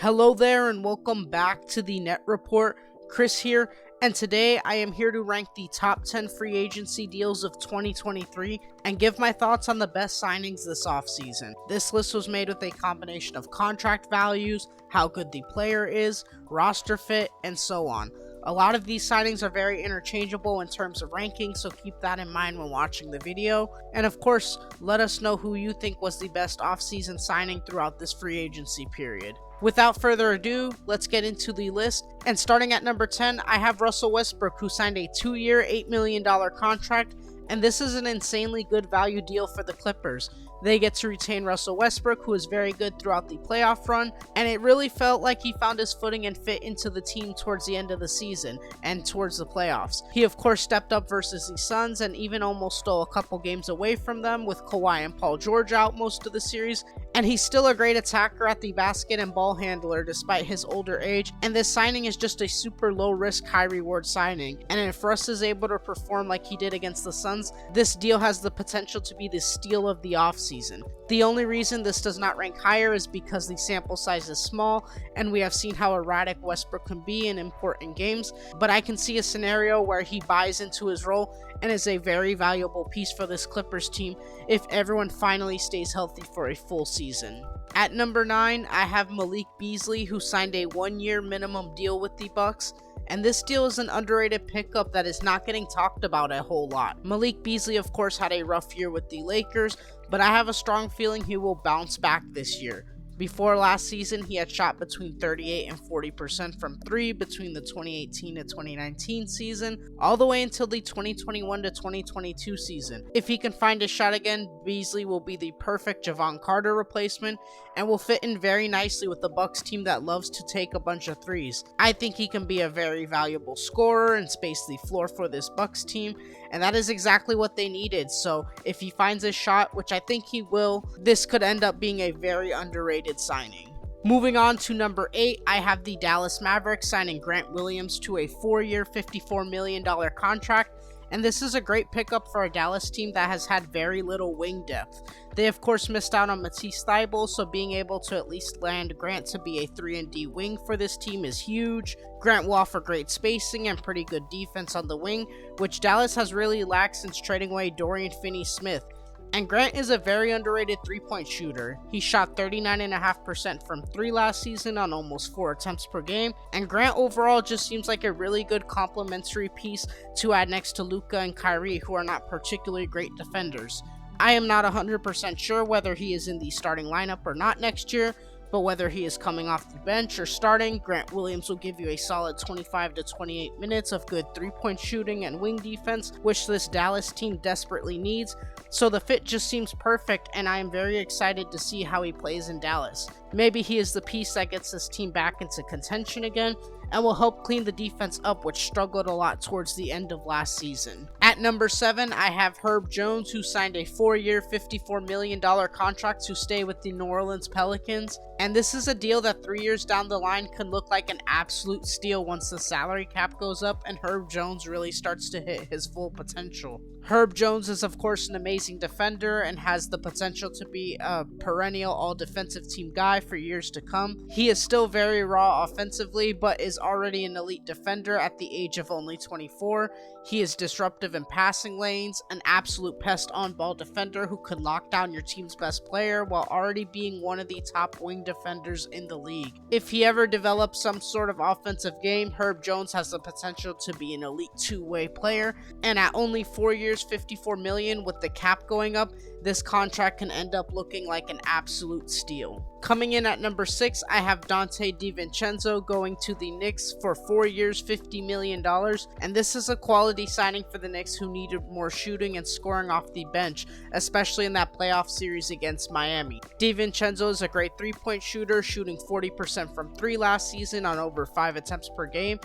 Hello there and welcome back to the Net Report. Chris here, and today I am here to rank the top 10 free agency deals of 2023 and give my thoughts on the best signings this offseason. This list was made with a combination of contract values, how good the player is, roster fit, and so on. A lot of these signings are very interchangeable in terms of ranking, so keep that in mind when watching the video. And of course, let us know who you think was the best offseason signing throughout this free agency period. Without further ado, let's get into the list. And starting at number 10, I have Russell Westbrook, who signed a 2-year, $8 million contract. And this is an insanely good value deal for the Clippers. They get to retain Russell Westbrook, who is very good throughout the playoff run, and it really felt like he found his footing and fit into the team towards the end of the season and towards the playoffs. He of course stepped up versus the Suns and even almost stole a couple games away from them with Kawhi and Paul George out most of the series, and he's still a great attacker at the basket and ball handler despite his older age, and this signing is just a super low risk, high reward signing, and if Russ is able to perform like he did against the Suns, this deal has the potential to be the steal of the offseason. The only reason this does not rank higher is because the sample size is small and we have seen how erratic Westbrook can be in important games, but I can see a scenario where he buys into his role and is a very valuable piece for this Clippers team if everyone finally stays healthy for a full season. At number 9, I have Malik Beasley, who signed a 1-year minimum deal with the Bucks. And this deal is an underrated pickup that is not getting talked about a whole lot. Malik Beasley, of course, had a rough year with the Lakers, but I have a strong feeling he will bounce back this year. Before last season, he had shot between 38 and 40% from 3 between the 2018 to 2019 season, all the way until the 2021 to 2022 season. If he can find his shot again, Beasley will be the perfect Javon Carter replacement and will fit in very nicely with the Bucks team that loves to take a bunch of threes. I think he can be a very valuable scorer and space the floor for this Bucks team, and that is exactly what they needed. So if he finds his shot, which I think he will, this could end up being a very underrated signing. Moving on to number 8, I have the Dallas Mavericks signing Grant Williams to a 4-year, $54 million contract. And this is a great pickup for a Dallas team that has had very little wing depth. They of course missed out on Matisse Thybulle, so being able to at least land Grant to be a 3-and-D wing for this team is huge. Grant will offer great spacing and pretty good defense on the wing, which Dallas has really lacked since trading away Dorian Finney-Smith. And Grant is a very underrated 3-point shooter. He shot 39.5% from 3 last season on almost 4 attempts per game, and Grant overall just seems like a really good complementary piece to add next to Luka and Kyrie, who are not particularly great defenders. I am not 100% sure whether he is in the starting lineup or not next year, but whether he is coming off the bench or starting, Grant Williams will give you a solid 25 to 28 minutes of good 3-point shooting and wing defense, which this Dallas team desperately needs. So the fit just seems perfect, and I am very excited to see how he plays in Dallas. Maybe he is the piece that gets this team back into contention again and will help clean the defense up, which struggled a lot towards the end of last season. At number 7, I have Herb Jones, who signed a 4-year, $54 million contract to stay with the New Orleans Pelicans. And this is a deal that 3 years down the line can look like an absolute steal once the salary cap goes up and Herb Jones really starts to hit his full potential. Herb Jones is of course an amazing defender and has the potential to be a perennial all-defensive team guy for years to come. He is still very raw offensively, but is already an elite defender at the age of only 24. He is disruptive in passing lanes, an absolute pest on-ball defender who can lock down your team's best player while already being one of the top wing defenders in the league. If he ever develops some sort of offensive game, Herb Jones has the potential to be an elite 2-way player, and at only 4 years, $54 million with the cap going up, this contract can end up looking like an absolute steal. Coming in at number 6, I have Dante DiVincenzo going to the Knicks for 4 years, $50 million, and this is a quality signing for the Knicks, who needed more shooting and scoring off the bench, especially in that playoff series against Miami. DiVincenzo is a great 3-point shooter, shooting 40% from 3 last season on over 5 attempts per game,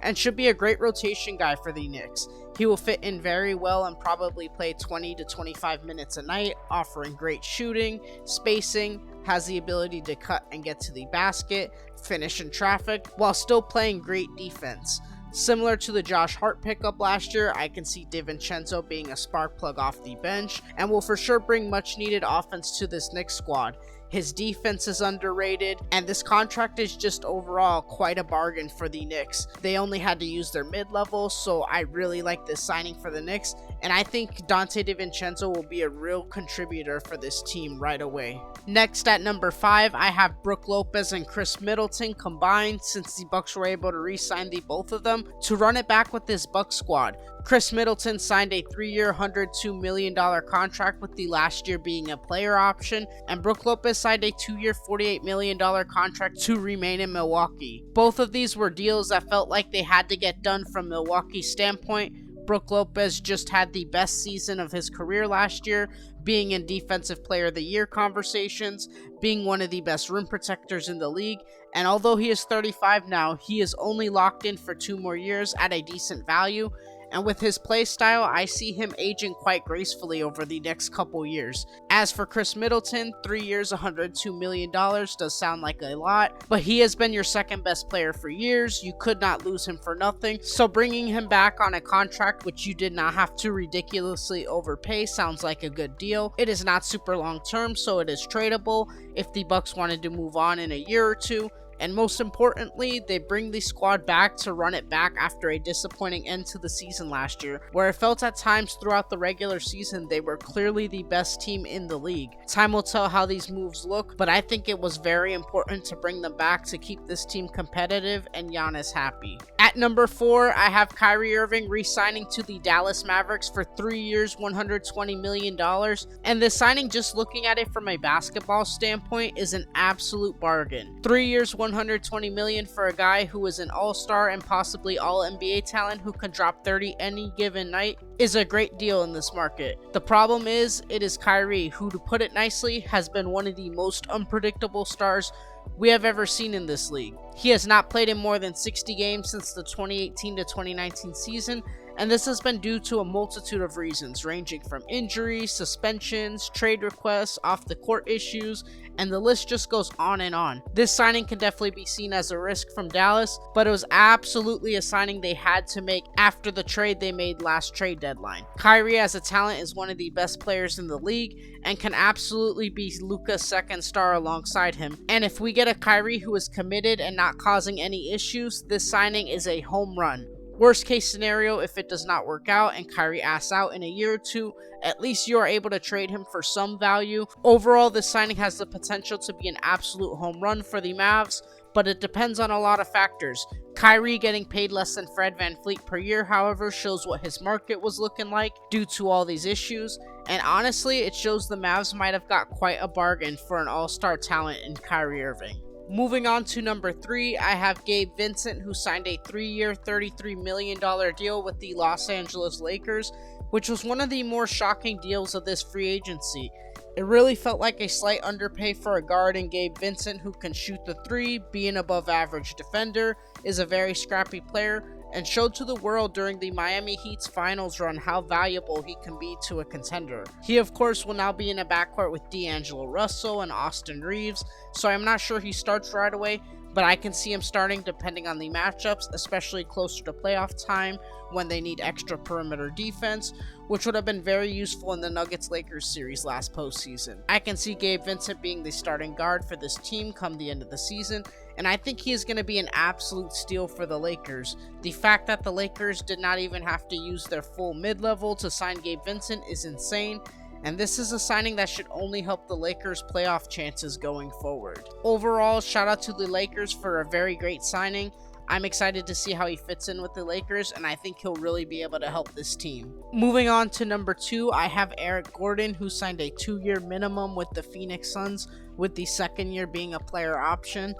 and should be a great rotation guy for the Knicks. He will fit in very well and probably play 20 to 25 minutes a night, offering great shooting, spacing, has the ability to cut and get to the basket, finish in traffic, while still playing great defense. Similar to the Josh Hart pickup last year, I can see DiVincenzo being a spark plug off the bench and will for sure bring much needed offense to this Knicks squad. His defense is underrated, and this contract is just overall quite a bargain for the Knicks. They only had to use their mid-level, so I really like this signing for the Knicks, and I think Donte DiVincenzo will be a real contributor for this team right away. Next at number 5, I have Brook Lopez and Khris Middleton combined, since the Bucks were able to re-sign the both of them to run it back with this Bucks squad. Khris Middleton signed a 3-year, $102 million contract, with the last year being a player option, and Brook Lopez signed a 2-year, $48 million contract to remain in Milwaukee. Both of these were deals that felt like they had to get done from Milwaukee's standpoint. Brook Lopez just had the best season of his career last year, being in Defensive Player of the Year conversations, being one of the best rim protectors in the league, and although he is 35 now, he is only locked in for 2 more years at a decent value. And with his play style, I see him aging quite gracefully over the next couple years. As for Khris Middleton, 3 years, $102 million does sound like a lot, but he has been your second best player for years. You could not lose him for nothing, so bringing him back on a contract which you did not have to ridiculously overpay sounds like a good deal. It is not super long term, so it is tradable if the Bucks wanted to move on in a year or two. And most importantly, they bring the squad back to run it back after a disappointing end to the season last year, where it felt at times throughout the regular season they were clearly the best team in the league. Time will tell how these moves look, but I think it was very important to bring them back to keep this team competitive and Giannis happy. At number 4, I have Kyrie Irving re-signing to the Dallas Mavericks for 3 years, $120 million, and this signing, just looking at it from a basketball standpoint, is an absolute bargain. 3 years, $120 million for a guy who is an all-star and possibly all-NBA talent who can drop 30 any given night is a great deal in this market. The problem is, it is Kyrie, who, to put it nicely, has been one of the most unpredictable stars we have ever seen in this league. He has not played in more than 60 games since the 2018 to 2019 season, and this has been due to a multitude of reasons, ranging from injuries, suspensions, trade requests, off-the-court issues, and the list just goes on and on. This signing can definitely be seen as a risk from Dallas, but it was absolutely a signing they had to make after the trade they made last trade deadline. Kyrie as a talent is one of the best players in the league and can absolutely be Luka's second star alongside him. And if we get a Kyrie who is committed and not causing any issues, this signing is a home run. Worst case scenario, if it does not work out and Kyrie asks out in a year or two, at least you are able to trade him for some value. Overall, this signing has the potential to be an absolute home run for the Mavs, but it depends on a lot of factors. Kyrie getting paid less than Fred VanVleet per year, however, shows what his market was looking like due to all these issues, and honestly, it shows the Mavs might have got quite a bargain for an all-star talent in Kyrie Irving. Moving on to number 3, I have Gabe Vincent, who signed a 3-year, $33 million deal with the Los Angeles Lakers, which was one of the more shocking deals of this free agency. It really felt like a slight underpay for a guard in Gabe Vincent, who can shoot the 3, be an above average defender, is a very scrappy player, and showed to the world during the Miami Heat's finals run how valuable he can be to a contender. He of course will now be in a backcourt with D'Angelo Russell and Austin Reaves, so I'm not sure he starts right away, but I can see him starting depending on the matchups, especially closer to playoff time when they need extra perimeter defense, which would have been very useful in the Nuggets-Lakers series last postseason. I can see Gabe Vincent being the starting guard for this team come the end of the season, and I think he is going to be an absolute steal for the Lakers. The fact that the Lakers did not even have to use their full mid-level to sign Gabe Vincent is insane, and this is a signing that should only help the Lakers' playoff chances going forward. Overall, shout out to the Lakers for a very great signing. I'm excited to see how he fits in with the Lakers, and I think he'll really be able to help this team. Moving on to number 2, I have Eric Gordon, who signed a 2-year minimum with the Phoenix Suns, with the second year being a player option.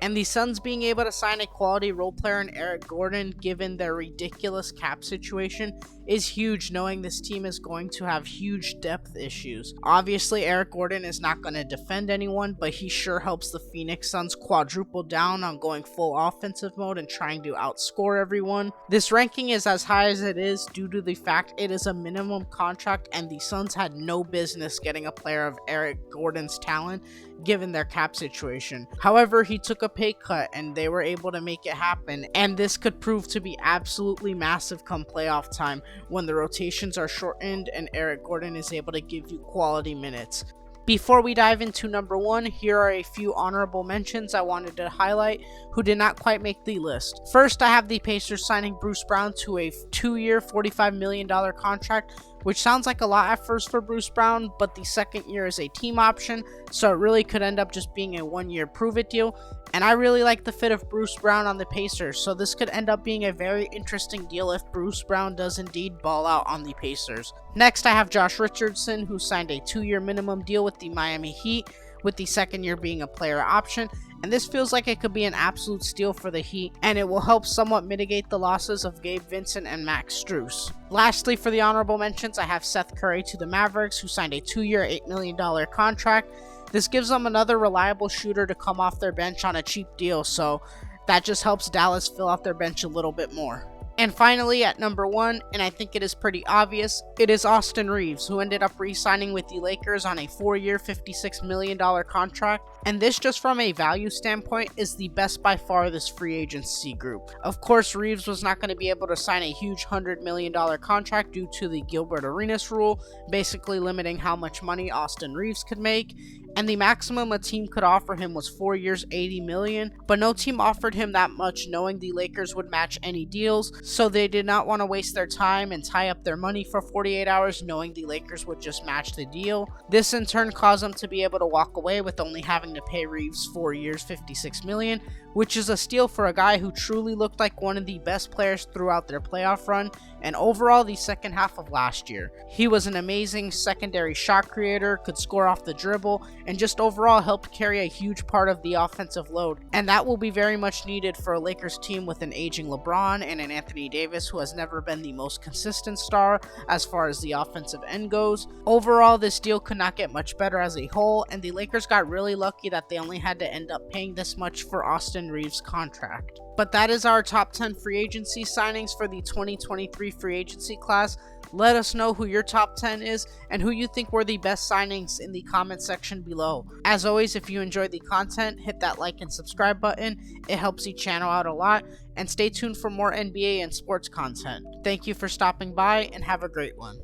And the Suns being able to sign a quality role player in Eric Gordon, given their ridiculous cap situation, is huge, knowing this team is going to have huge depth issues. Obviously, Eric Gordon is not going to defend anyone, but he sure helps the Phoenix Suns quadruple down on going full offensive mode and trying to outscore everyone. This ranking is as high as it is due to the fact it is a minimum contract, and the Suns had no business getting a player of Eric Gordon's talent given their cap situation. However, he took a pay cut and they were able to make it happen, and this could prove to be absolutely massive come playoff time when the rotations are shortened and Eric Gordon is able to give you quality minutes. Before we dive into number 1, here are a few honorable mentions I wanted to highlight who did not quite make the list. First, I have the Pacers signing Bruce Brown to a 2-year, $45 million contract, which sounds like a lot at first for Bruce Brown, but the second year is a team option, so it really could end up just being a 1-year prove-it deal. And I really like the fit of Bruce Brown on the Pacers, so this could end up being a very interesting deal if Bruce Brown does indeed ball out on the Pacers. Next, I have Josh Richardson, who signed a 2-year minimum deal with the Miami Heat, with the second year being a player option, and this feels like it could be an absolute steal for the Heat, and it will help somewhat mitigate the losses of Gabe Vincent and Max Strus. Lastly, for the honorable mentions, I have Seth Curry to the Mavericks, who signed a 2-year, $8 million contract. This gives them another reliable shooter to come off their bench on a cheap deal, so that just helps Dallas fill out their bench a little bit more. And finally, at number 1, and I think it is pretty obvious, it is Austin Reaves, who ended up re-signing with the Lakers on a 4-year, $56 million contract. And this, just from a value standpoint, is the best by far this free agency group. Of course, Reeves was not going to be able to sign a huge $100 million contract due to the Gilbert Arenas rule, basically limiting how much money Austin Reaves could make. And the maximum a team could offer him was 4 years, $80 million, but no team offered him that much, knowing the Lakers would match any deals, so they did not want to waste their time and tie up their money for 48 hours, knowing the Lakers would just match the deal. This in turn caused them to be able to walk away with only having to pay Reeves 4 years, $56 million, which is a steal for a guy who truly looked like one of the best players throughout their playoff run, and overall the second half of last year. He was an amazing secondary shot creator, could score off the dribble, and just overall helped carry a huge part of the offensive load. And that will be very much needed for a Lakers team with an aging LeBron and an Anthony Davis who has never been the most consistent star as far as the offensive end goes. Overall, this deal could not get much better as a whole, and the Lakers got really lucky that they only had to end up paying this much for Austin Reeves' contract. But that is our top 10 free agency signings for the 2023 free agency class. Let us know who your top 10 is and who you think were the best signings in the comment section below. As always, if you enjoyed the content, hit that like and subscribe button. It helps the channel out a lot. And stay tuned for more NBA and sports content. Thank you for stopping by and have a great one.